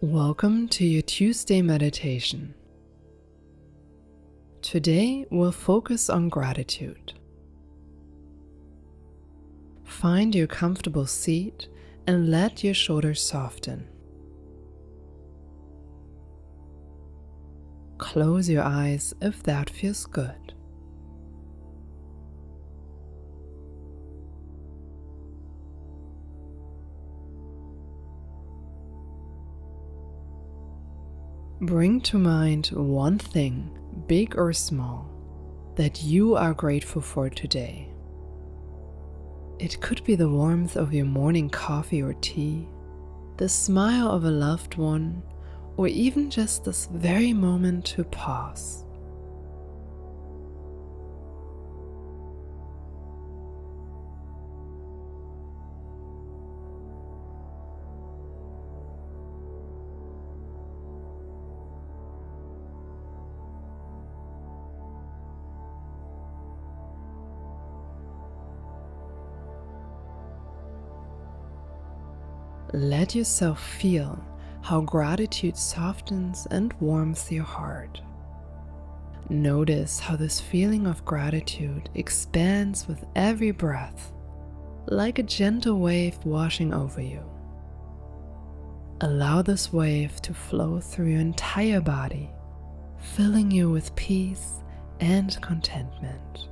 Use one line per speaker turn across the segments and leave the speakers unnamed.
Welcome to your Tuesday meditation. Today we'll focus on gratitude. Find your comfortable seat and let your shoulders soften. Close your eyes if that feels good. Bring to mind one thing, big or small, that you are grateful for today. It could be the warmth of your morning coffee or tea, the smile of a loved one, or even just this very moment to pause. Let yourself feel how gratitude softens and warms your heart. Notice how this feeling of gratitude expands with every breath, like a gentle wave washing over you. Allow this wave to flow through your entire body, filling you with peace and contentment.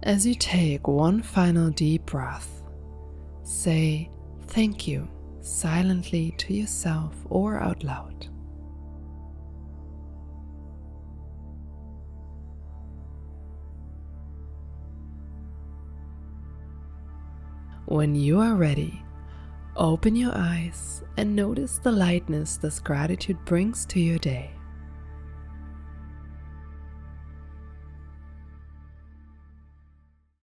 As you take one final deep breath, say thank you silently to yourself or out loud. When you are ready, open your eyes and notice the lightness this gratitude brings to your day.